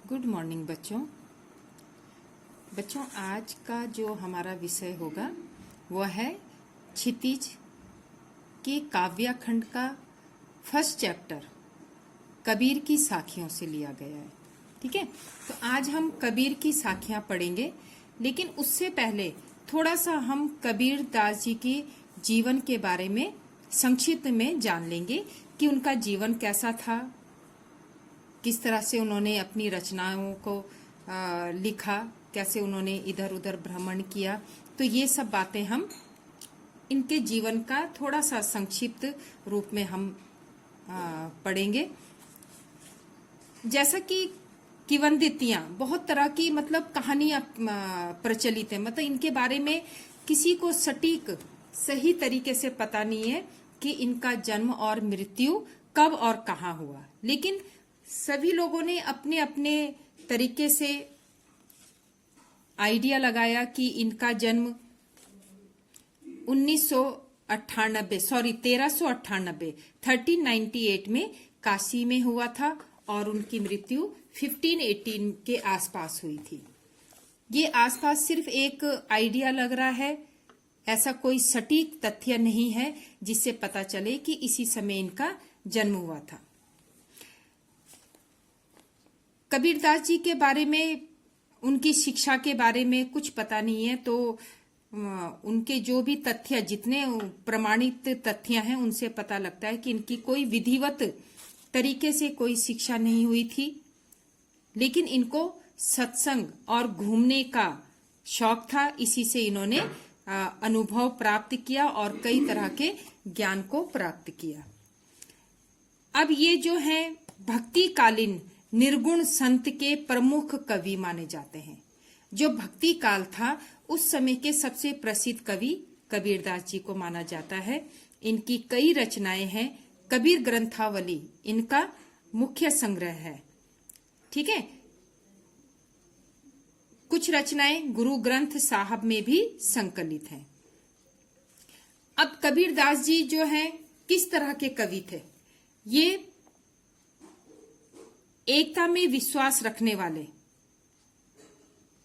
Good morning बच्चों। आज का जो हमारा विषय होगा वह है क्षितिज के काव्यखंड का फर्स्ट चैप्टर कबीर की साखियों से लिया गया है। ठीक है, तो आज हम कबीर की साखियां पढ़ेंगे, लेकिन उससे पहले थोड़ा सा हम कबीर दास जी के जीवन के बारे में संक्षिप्त में जान लेंगे कि उनका जीवन कैसा था, किस तरह से उन्होंने अपनी रचनाओं को लिखा, कैसे उन्होंने इधर उधर भ्रमण किया। तो ये सब बातें हम इनके जीवन का थोड़ा सा संक्षिप्त रूप में हम पढ़ेंगे। जैसा कि किंवदंतियां, बहुत तरह की मतलब कहानियां प्रचलित है, मतलब इनके बारे में किसी को सटीक सही तरीके से पता नहीं है कि इनका जन्म और मृत्यु कब और कहाँ हुआ, लेकिन सभी लोगों ने अपने अपने तरीके से आइडिया लगाया कि इनका जन्म 1398 में काशी में हुआ था और उनकी मृत्यु 1518 के आसपास हुई थी। ये आसपास सिर्फ एक आइडिया लग रहा है, ऐसा कोई सटीक तथ्य नहीं है जिससे पता चले कि इसी समय इनका जन्म हुआ था। कबीरदास जी के बारे में, उनकी शिक्षा के बारे में कुछ पता नहीं है, तो उनके जो भी तथ्य, जितने प्रमाणित तथ्य हैं, उनसे पता लगता है कि इनकी कोई विधिवत तरीके से कोई शिक्षा नहीं हुई थी, लेकिन इनको सत्संग और घूमने का शौक था। इसी से इन्होंने अनुभव प्राप्त किया और कई तरह के ज्ञान को प्राप्त किया। अब ये जो है भक्तिकालीन निर्गुण संत के प्रमुख कवि माने जाते हैं। जो भक्ति काल था उस समय के सबसे प्रसिद्ध कवि कबीरदास जी को माना जाता है। इनकी कई रचनाएं हैं। कबीर ग्रंथावली इनका मुख्य संग्रह है। ठीक है, कुछ रचनाएं गुरु ग्रंथ साहब में भी संकलित हैं। अब कबीरदास जी जो हैं किस तरह के कवि थे? ये एकता में विश्वास रखने वाले,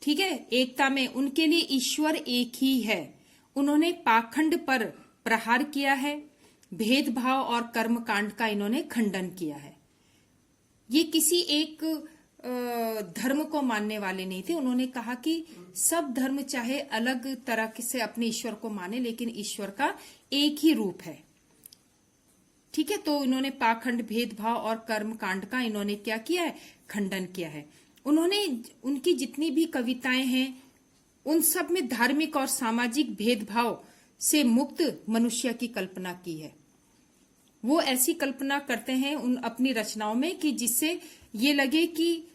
ठीक है, एकता में, उनके लिए ईश्वर एक ही है। उन्होंने पाखंड पर प्रहार किया है, भेदभाव और कर्मकांड का इन्होंने खंडन किया है। ये किसी एक धर्म को मानने वाले नहीं थे। उन्होंने कहा कि सब धर्म चाहे अलग तरह से अपने ईश्वर को माने, लेकिन ईश्वर का एक ही रूप है। ठीक है, तो इन्होंने पाखंड, भेदभाव और कर्मकांड का इन्होंने क्या किया है? खंडन किया है। उन्होंने, उनकी जितनी भी कविताएं हैं उन सब में धार्मिक और सामाजिक भेदभाव से मुक्त मनुष्य की कल्पना की है। वो ऐसी कल्पना करते हैं उन अपनी रचनाओं में कि जिससे ये लगे कि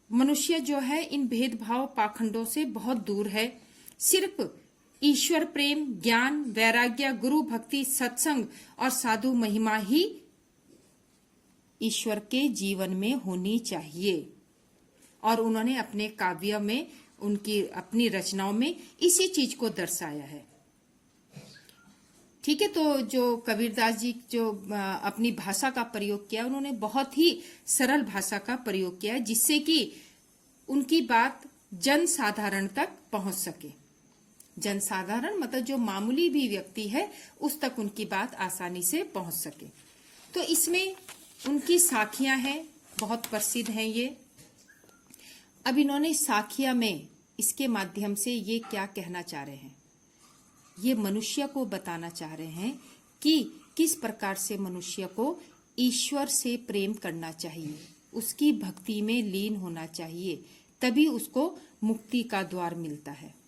मनुष्य जो है इन भेदभाव पाखंडों से बहुत दूर है। सिर्फ ईश्वर प्रेम, ज्ञान, वैराग्य, गुरु भक्ति, सत्संग और साधु महिमा ही ईश्वर के जीवन में होनी चाहिए। और उन्होंने अपने काव्य में, उनकी अपनी रचनाओं में इसी चीज को दर्शाया है। ठीक है, तो जो कबीरदास जी जो अपनी भाषा का प्रयोग किया, उन्होंने बहुत ही सरल भाषा का प्रयोग किया, जिससे कि उनकी बात जन साधारण तक पहुंच सके। जनसाधारण मतलब जो मामूली भी व्यक्ति है उस तक उनकी बात आसानी से पहुंच सके। तो इसमें उनकी साखियां हैं, बहुत प्रसिद्ध हैं ये। अब इन्होंने साखिया में, इसके माध्यम से ये क्या कहना चाह रहे हैं? ये मनुष्य को बताना चाह रहे हैं कि किस प्रकार से मनुष्य को ईश्वर से प्रेम करना चाहिए, उसकी भक्ति में लीन होना चाहिए, तभी उसको मुक्ति का द्वार मिलता है।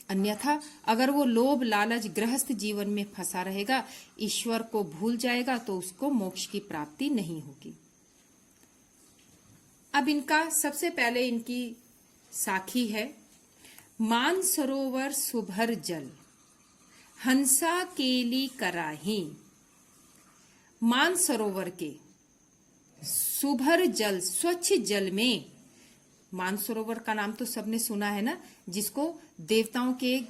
अन्यथा अगर वो लोभ, लालच, गृहस्थ जीवन में फंसा रहेगा, ईश्वर को भूल जाएगा, तो उसको मोक्ष की प्राप्ति नहीं होगी। अब इनका सबसे पहले इनकी साखी है। मान सरोवर सुभर जल, हंसा केली कराही। मान सरोवर के सुभर जल, स्वच्छ जल में, मानसरोवर का नाम तो सबने सुना है ना, जिसको देवताओं के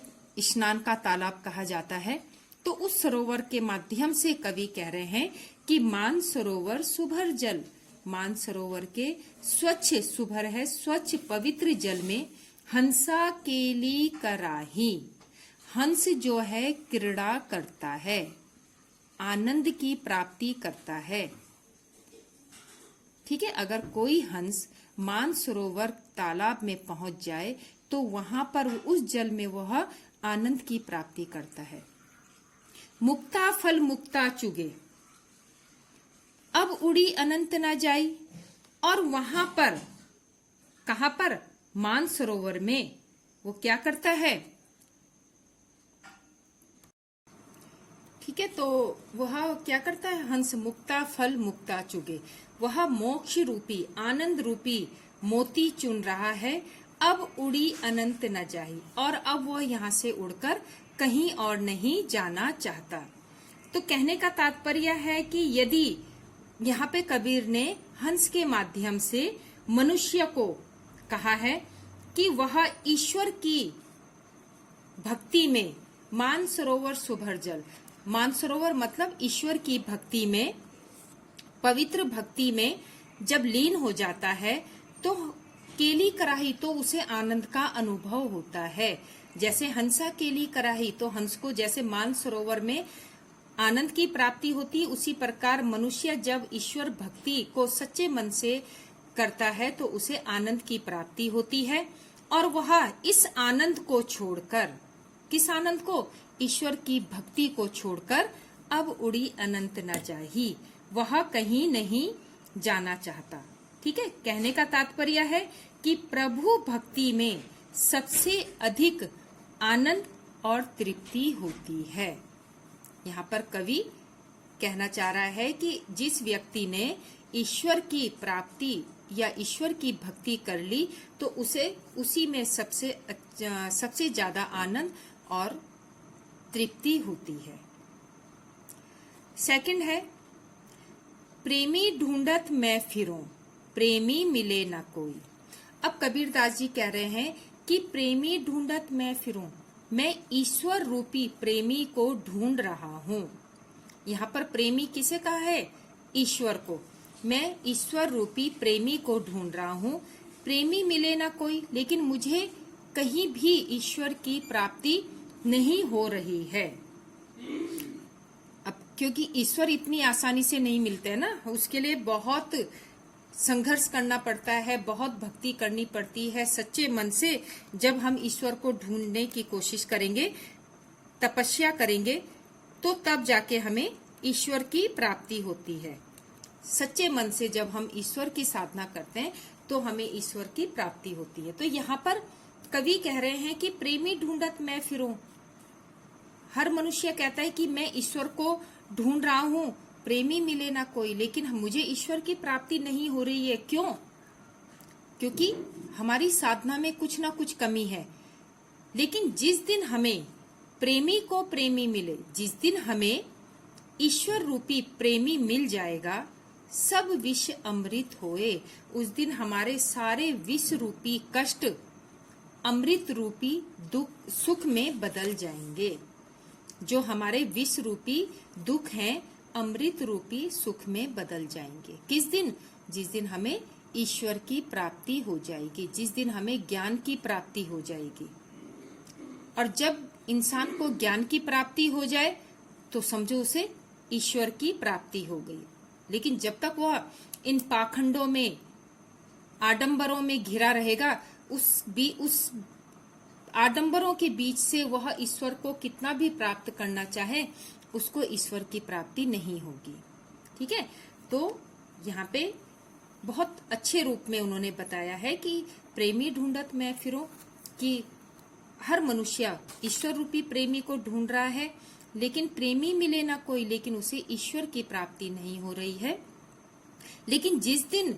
स्नान का तालाब कहा जाता है। तो उस सरोवर के माध्यम से कवि कह रहे हैं कि मानसरोवर सुभर जल, मानसरोवर के स्वच्छ सुभर है स्वच्छ पवित्र जल में हंसा केली कराही। हंस जो है क्रीड़ा करता है, आनंद की प्राप्ति करता है। ठीक है, अगर कोई हंस मानसरोवर तालाब में पहुंच जाए तो वहां पर उस जल में वह आनंद की प्राप्ति करता है। मुक्ता फल मुक्ता चुगे, अब उड़ी अनंत न जाई। और वहां पर, कहां पर? मानसरोवर में वो क्या करता है? ठीक है, तो वह क्या करता है? हंस मुक्ता फल मुक्ता चुगे, वह मोक्ष रूपी आनंद रूपी मोती चुन रहा है। अब उड़ी अनंत न जाई, और अब वह यहाँ से उड़कर कहीं और नहीं जाना चाहता। तो कहने का तात्पर्य है कि यदि यहाँ पे कबीर ने हंस के माध्यम से मनुष्य को कहा है कि वह ईश्वर की भक्ति में मानसरोवर सुभर जल, मानसरोवर मतलब ईश्वर की भक्ति में, पवित्र भक्ति में जब लीन हो जाता है तो केली कराही, तो उसे आनंद का अनुभव होता है। जैसे हंसा केली कराही, तो हंस को जैसे मानसरोवर में आनंद की प्राप्ति होती, उसी प्रकार मनुष्य जब ईश्वर भक्ति को सच्चे मन से करता है तो उसे आनंद की प्राप्ति होती है। और वह इस आनंद को छोड़कर, किस आनंद को? ईश्वर की भक्ति को छोड़कर अब उड़ी अनंत न जाही, वह कहीं नहीं जाना चाहता। ठीक है, कहने का तात्पर्य है कि प्रभु भक्ति में सबसे अधिक आनंद और तृप्ति होती है। यहाँ पर कवि कहना चाह रहा है कि जिस व्यक्ति ने ईश्वर की प्राप्ति या ईश्वर की भक्ति कर ली तो उसे उसी में सबसे ज्यादा आनंद और तृप्ति होती है। सेकंड है, प्रेमी ढूंढत मैं फिरूं, प्रेमी मिले ना कोई। अब कबीरदास जी कह रहे हैं कि प्रेमी ढूंढत मैं फिरूं, मैं ईश्वर रूपी प्रेमी को ढूंढ रहा हूँ। यहाँ पर प्रेमी किसे कहा है? ईश्वर को। मैं ईश्वर रूपी प्रेमी को ढूंढ रहा हूँ, प्रेमी मिले ना कोई, लेकिन मुझे कहीं भी ईश्वर की प्राप्ति नहीं हो रही है। अब क्योंकि ईश्वर इतनी आसानी से नहीं मिलते हैं ना, उसके लिए बहुत संघर्ष करना पड़ता है, बहुत भक्ति करनी पड़ती है। सच्चे मन से जब हम ईश्वर को ढूंढने की कोशिश करेंगे, तपस्या करेंगे, तो तब जाके हमें ईश्वर की प्राप्ति होती है। सच्चे मन से जब हम ईश्वर की साधना करते हैं तो हमें ईश्वर की प्राप्ति होती है। तो यहाँ पर कवि कह रहे हैं कि प्रेमी ढूंढत मैं फिरूं। हर मनुष्य कहता है कि मैं ईश्वर को ढूंढ रहा हूँ, प्रेमी मिले ना कोई, लेकिन मुझे ईश्वर की प्राप्ति नहीं हो रही है। क्यों? क्योंकि हमारी साधना में कुछ ना कुछ कमी है। लेकिन जिस दिन हमें प्रेमी को प्रेमी मिले, जिस दिन हमें ईश्वर रूपी प्रेमी मिल जाएगा, सब विष अमृत होए, उस दिन हमारे सारे विष रूपी कष्ट अमृत रूपी दुख सुख में बदल जाएंगे। जो हमारे विष रूपी दुख हैं, अमृत रूपी सुख में बदल जाएंगे। किस दिन? जिस दिन हमें ईश्वर की प्राप्ति हो जाएगी, जिस दिन हमें ज्ञान की प्राप्ति हो जाएगी। और जब इंसान को ज्ञान की प्राप्ति हो जाए तो समझो उसे ईश्वर की प्राप्ति हो गई। लेकिन जब तक वह इन पाखंडों में, आडंबरों में घिरा रहेगा, उस आडंबरों के बीच से वह ईश्वर को कितना भी प्राप्त करना चाहे, उसको ईश्वर की प्राप्ति नहीं होगी। ठीक है, तो यहाँ पे बहुत अच्छे रूप में उन्होंने बताया है कि प्रेमी ढूंढत मैं फिरूं, कि हर मनुष्य ईश्वर रूपी प्रेमी को ढूंढ रहा है, लेकिन प्रेमी मिले ना कोई, लेकिन उसे ईश्वर की प्राप्ति नहीं हो रही है। लेकिन जिस दिन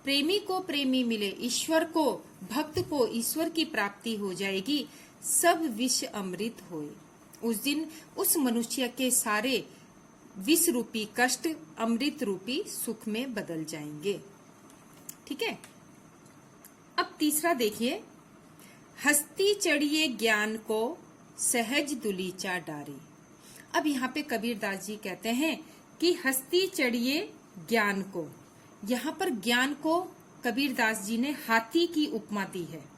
प्रेमी को प्रेमी मिले, ईश्वर को, भक्त को ईश्वर की प्राप्ति हो जाएगी, सब विष अमृत होए, उस दिन उस मनुष्य के सारे विष रूपी कष्ट अमृत रूपी सुख में बदल जाएंगे। ठीक है, अब तीसरा देखिए, हस्ती चढ़िए ज्ञान को सहज दुलीचा डारे। अब यहाँ पे कबीरदास जी कहते हैं कि हस्ती चढ़िए ज्ञान को, यहाँ पर ज्ञान को कबीरदास जी ने हाथी की उपमा दी है।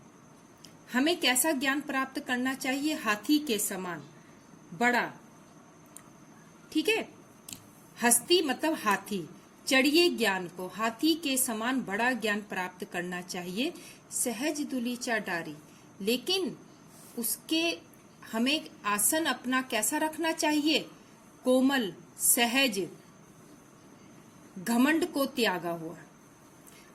हमें कैसा ज्ञान प्राप्त करना चाहिए? हाथी के समान बड़ा। ठीक है, हस्ती मतलब हाथी, चढ़िए ज्ञान को, हाथी के समान बड़ा ज्ञान प्राप्त करना चाहिए। सहज दुलीचा डारी, लेकिन उसके हमें आसन अपना कैसा रखना चाहिए? कोमल, सहज, घमंड को त्यागा हुआ।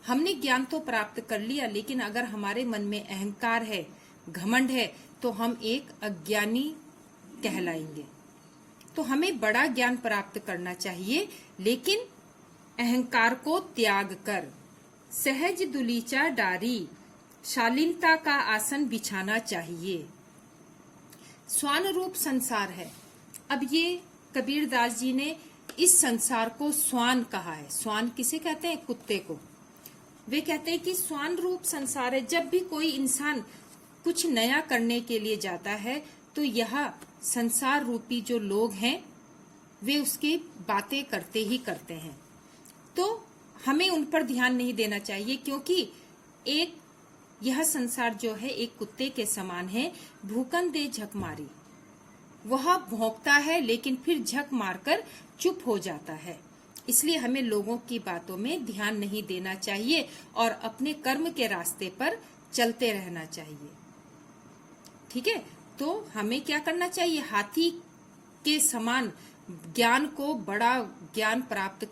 हमने ज्ञान तो प्राप्त कर लिया, लेकिन अगर हमारे मन में अहंकार है, घमंड है, तो हम एक अज्ञानी कहलाएंगे। तो हमें बड़ा ज्ञान प्राप्त करना चाहिए, लेकिन अहंकार को त्याग कर। सहज दुलीचा डारी, शालीनता का आसन बिछाना चाहिए। स्वान रूप संसार है। अब ये कबीरदास जी ने इस संसार को स्वान कहा है। स्वान किसे कहते हैं? कुत्ते को। वे कहते हैं कि स्वान रूप संसार है। जब भी कोई इंसान कुछ नया करने के लिए जाता है, तो यह संसार रूपी जो लोग हैं, वे उसकी बातें करते ही करते हैं। तो हमें उन पर ध्यान नहीं देना चाहिए, क्योंकि एक यह संसार जो है एक कुत्ते के समान है। भूकन दे झक मारी, वह भौंकता है लेकिन फिर झक मारकर चुप हो जाता है। इसलिए हमें लोगों की बातों में ध्यान नहीं देना चाहिए और अपने कर्म के रास्ते पर चलते रहना चाहिए। ठीक है, तो हमें क्या करना चाहिए? हाथी के समान ज्ञान को बड़ा ज्ञान प्राप्त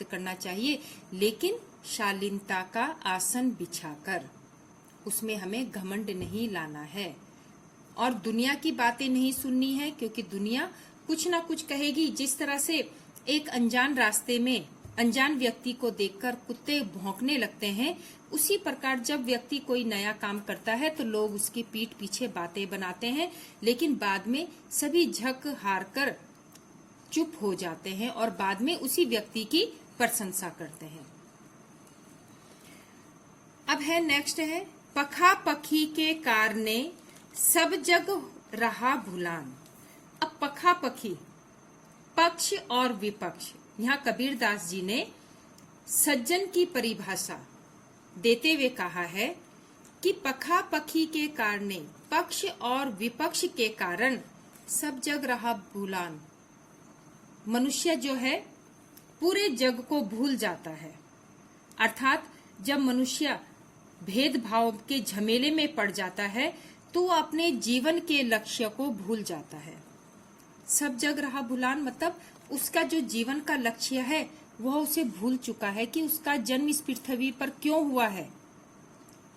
करना चाहिए, लेकिन शालीनता का आसन बिछाकर। उसमें हमें घमंड नहीं लाना है और दुनिया की बातें नहीं सुननी है, क्योंकि दुनिया कुछ ना कुछ कहेगी। जिस तरह से एक अनजान रास्ते में अनजान व्यक्ति को देखकर कुत्ते भौंकने लगते हैं, उसी प्रकार जब व्यक्ति कोई नया काम करता है तो लोग उसकी पीठ पीछे बातें बनाते हैं, लेकिन बाद में सभी झक हार कर चुप हो जाते हैं और बाद में उसी व्यक्ति की प्रशंसा करते हैं। अब है नेक्स्ट है, पखा पखी के कारणे सब जग रहा भुलान। अब पखा पखी, पक्ष और विपक्ष, यहाँ कबीरदास जी ने सज्जन की परिभाषा देते हुए कहा है कि पखा पखी के कारणे, पक्ष और विपक्ष के कारण सब जग रहा भूलान। मनुष्य जो है पूरे जग को भूल जाता है। अर्थात जब मनुष्य भेदभाव के झमेले में पड़ जाता है तो वो अपने जीवन के लक्ष्य को भूल जाता है। सब जग रहा भूलान मतलब उसका जो जीवन का लक्ष्य है वह उसे भूल चुका है कि उसका जन्म इस पृथ्वी पर क्यों हुआ है।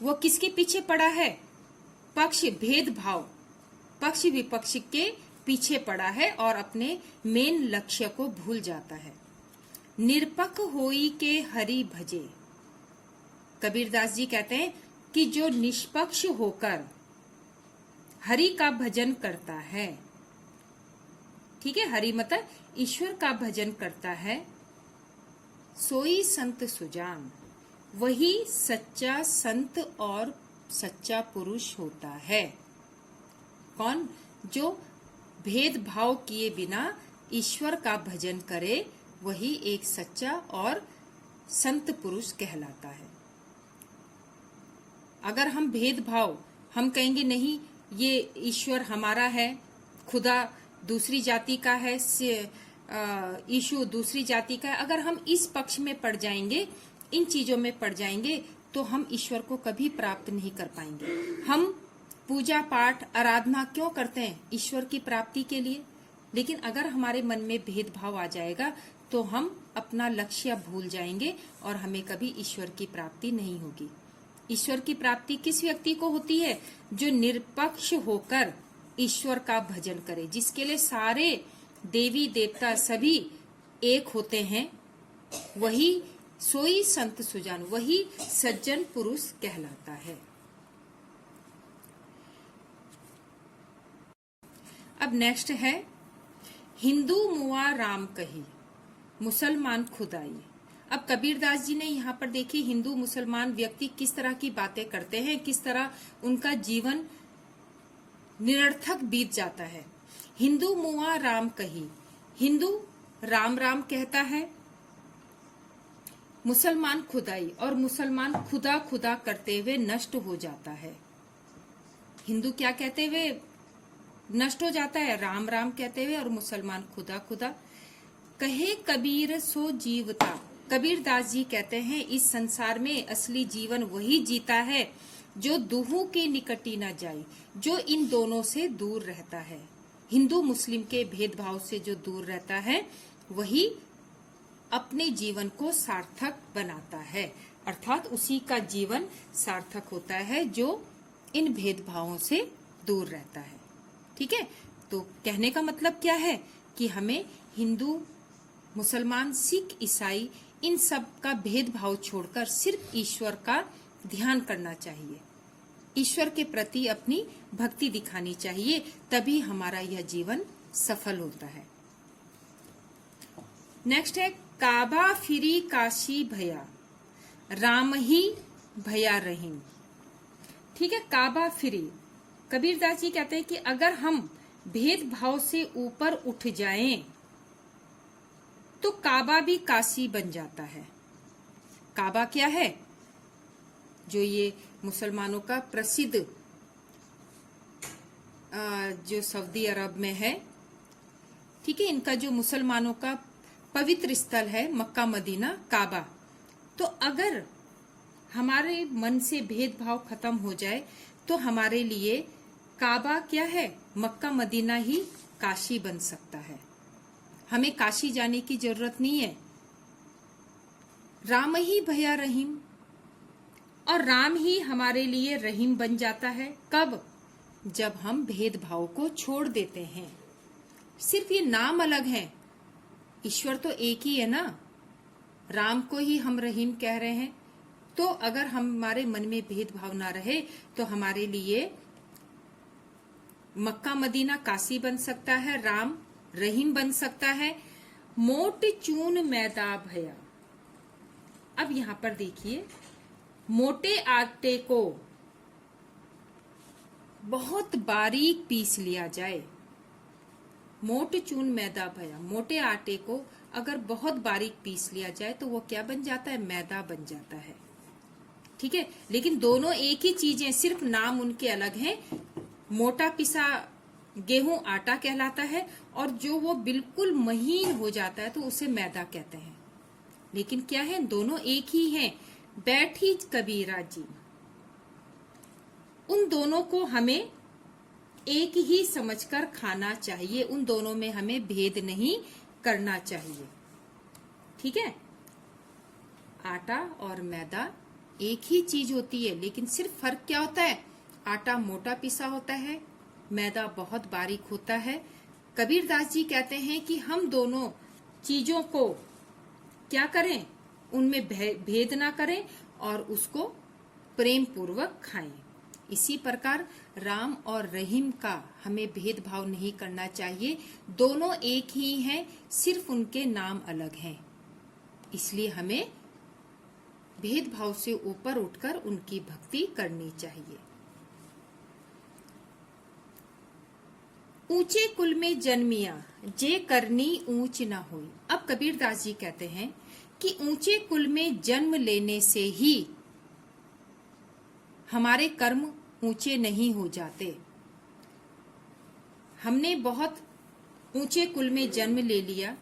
वो किसके पीछे पड़ा है? पक्ष भेदभाव, पक्ष विपक्ष के पीछे पड़ा है और अपने मेन लक्ष्य को भूल जाता है। निरपक्ष होई के हरि भजे। कबीरदास जी कहते हैं कि जो निष्पक्ष होकर हरि का भजन करता है, ठीक है, हरि मतलब ईश्वर का भजन करता है, सोई संत सुजान, वही सच्चा संत और सच्चा पुरुष होता है। कौन? जो भेदभाव किए बिना ईश्वर का भजन करे, वही एक सच्चा और संत पुरुष कहलाता है। अगर हम भेदभाव, हम कहेंगे नहीं ये ईश्वर हमारा है, खुदा दूसरी जाति का है, यीशु दूसरी जाति का है, अगर हम इस पक्ष में पड़ जाएंगे, इन चीजों में पड़ जाएंगे, तो हम ईश्वर को कभी प्राप्त नहीं कर पाएंगे। हम पूजा पाठ आराधना क्यों करते हैं? ईश्वर की प्राप्ति के लिए। लेकिन अगर हमारे मन में भेदभाव आ जाएगा तो हम अपना लक्ष्य भूल जाएंगे और हमें कभी ईश्वर की प्राप्ति नहीं होगी। ईश्वर की प्राप्ति किस व्यक्ति को होती है? जो निरपक्ष होकर ईश्वर का भजन करे, जिसके लिए सारे देवी देवता सभी एक होते हैं, वही सोई संत सुजान, वही सज्जन पुरुष कहलाता है। अब नेक्स्ट है, हिंदू मुआ राम कही, मुसलमान खुदाई। अब कबीरदास जी ने यहाँ पर देखिए हिंदू मुसलमान व्यक्ति किस तरह की बातें करते हैं, किस तरह उनका जीवन निरर्थक बीत जाता है। हिंदू मुआ राम कही, हिंदू राम राम कहता है, मुसलमान खुदाई और मुसलमान खुदा खुदा करते हुए नष्ट हो जाता है। हिंदू क्या कहते हुए नष्ट हो जाता है? राम राम कहते हुए, और मुसलमान खुदा खुदा। कहे कबीर सो जीवता। कबीरदास जी कहते हैं इस संसार में असली जीवन वही जीता है जो दुहू के निकटी न जाए, जो इन दोनों से दूर रहता है। हिंदू मुस्लिम के भेदभाव से जो दूर रहता है वही अपने जीवन को सार्थक बनाता है, अर्थात उसी का जीवन सार्थक होता है जो इन भेदभावों से दूर रहता है। ठीक है, तो कहने का मतलब क्या है कि हमें हिंदू, मुसलमान, सिख, ईसाई इन सब का भेदभाव छोड़कर सिर्फ ईश्वर का ध्यान करना चाहिए, ईश्वर के प्रति अपनी भक्ति दिखानी चाहिए, तभी हमारा यह जीवन सफल होता है। नेक्स्ट है काबा फिरी काशी भया, राम ही भया रहीम। ठीक है, काबा फिरी। कबीरदास जी कहते हैं कि अगर हम भेदभाव से ऊपर उठ जाएं तो काबा भी काशी बन जाता है। काबा क्या है? जो ये मुसलमानों का प्रसिद्ध जो सऊदी अरब में है, ठीक है, इनका जो मुसलमानों का पवित्र स्थल है मक्का मदीना काबा। तो अगर हमारे मन से भेदभाव खत्म हो जाए तो हमारे लिए काबा क्या है? मक्का मदीना ही काशी बन सकता है। हमें काशी जाने की जरूरत नहीं है। राम ही भया रहीम, और राम ही हमारे लिए रहीम बन जाता है। कब? जब हम भेदभाव को छोड़ देते हैं। सिर्फ ये नाम अलग है, ईश्वर तो एक ही है ना। राम को ही हम रहीम कह रहे हैं। तो अगर हमारे मन में भेदभाव ना रहे तो हमारे लिए मक्का मदीना काशी बन सकता है, राम रहीम बन सकता है। मोट चून मैदा भया। अब यहां पर देखिए, मोटे आटे को बहुत बारीक पीस लिया जाए। मोट चून मैदा भया, मोटे आटे को अगर बहुत बारीक पीस लिया जाए तो वो क्या बन जाता है? मैदा बन जाता है। ठीक है, लेकिन दोनों एक ही चीजें, सिर्फ नाम उनके अलग हैं। मोटा पिसा गेहूं आटा कहलाता है, और जो वो बिल्कुल महीन हो जाता है तो उसे मैदा कहते हैं। लेकिन क्या है? दोनों एक ही हैं। बैठी कबीरा जी, उन दोनों को हमें एक ही समझकर खाना चाहिए, उन दोनों में हमें भेद नहीं करना चाहिए। ठीक है, आटा और मैदा एक ही चीज होती है, लेकिन सिर्फ फर्क क्या होता है? आटा मोटा पिसा होता है, मैदा बहुत बारीक होता है। कबीरदास जी कहते हैं कि हम दोनों चीजों को क्या करें? उनमें भेद ना करें और उसको प्रेम पूर्वक खाएं। इसी प्रकार राम और रहीम का हमें भेदभाव नहीं करना चाहिए। दोनों एक ही हैं, सिर्फ उनके नाम अलग हैं। इसलिए हमें भेदभाव से ऊपर उठकर उनकी भक्ति करनी चाहिए। ऊंचे कुल में जन्मिया, जे करनी ऊंच ना होई। अब कबीरदास जी कहते हैं कि ऊंचे कुल में जन्म लेने से ही हमारे कर्म ऊंचे नहीं हो जाते। हमने बहुत ऊंचे कुल में जन्म ले लिया,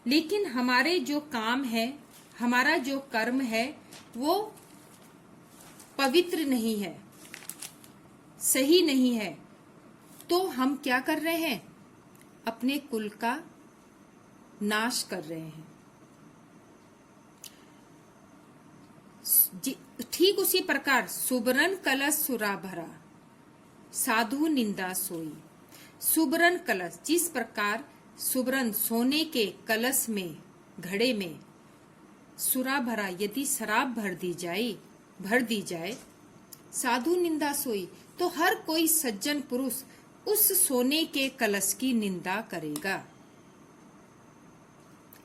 लेकिन हमारे जो काम है, हमारा जो कर्म है, वो पवित्र नहीं है, सही नहीं है, तो हम क्या कर रहे हैं? अपने कुल का नाश कर रहे हैं। ठीक उसी प्रकार सुबरन कलश सुरा भरा, साधु निंदा सोई। सुबरन कलश, जिस प्रकार सुबरन सोने के कलश में, घड़े में सुरा भरा, यदि शराब भर दी जाए, साधु निंदा सोई, तो हर कोई सज्जन पुरुष उस सोने के कलश की निंदा करेगा।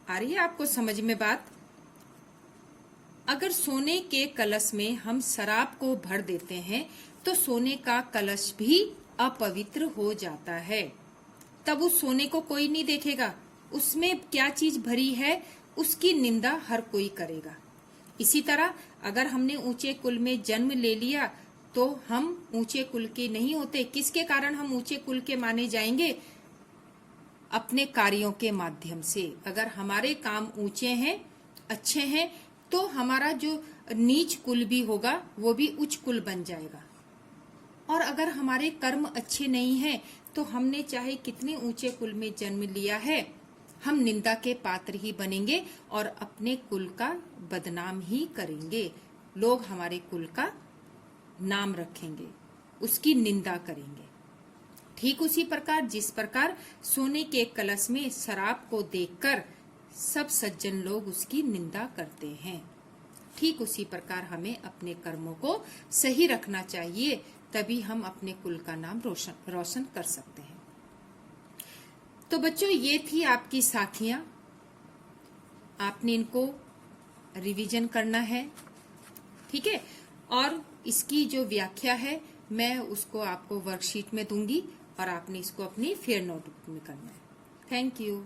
आ रही है आपको समझ में बात? अगर सोने के कलश में हम शराब को भर देते हैं तो सोने का कलश भी अपवित्र हो जाता है। तब उस सोने को कोई नहीं देखेगा, उसमें क्या चीज भरी है उसकी निंदा हर कोई करेगा। इसी तरह अगर हमने ऊंचे कुल में जन्म ले लिया तो हम ऊंचे कुल के नहीं होते। किसके कारण हम ऊंचे कुल के माने जाएंगे? अपने कार्यों के माध्यम से। अगर हमारे काम ऊंचे हैं, अच्छे हैं, तो हमारा जो नीच कुल भी होगा वो भी उच्च कुल बन जाएगा। और अगर हमारे कर्म अच्छे नहीं हैं तो हमने चाहे कितने ऊंचे कुल में जन्म लिया है, हम निंदा के पात्र ही बनेंगे और अपने कुल का बदनाम ही करेंगे। लोग हमारे कुल का नाम रखेंगे, उसकी निंदा करेंगे। ठीक उसी प्रकार जिस प्रकार सोने के कलश में शराब को देखकर सब सज्जन लोग उसकी निंदा करते हैं, ठीक उसी प्रकार हमें अपने कर्मों को सही रखना चाहिए, तभी हम अपने कुल का नाम रोशन कर सकते हैं। तो बच्चों, ये थी आपकी साखियां। आपने इनको रिवीजन करना है, ठीक है। और इसकी जो व्याख्या है मैं उसको आपको वर्कशीट में दूंगी और आपने इसको अपनी फेयर नोटबुक में करना है। Thank you.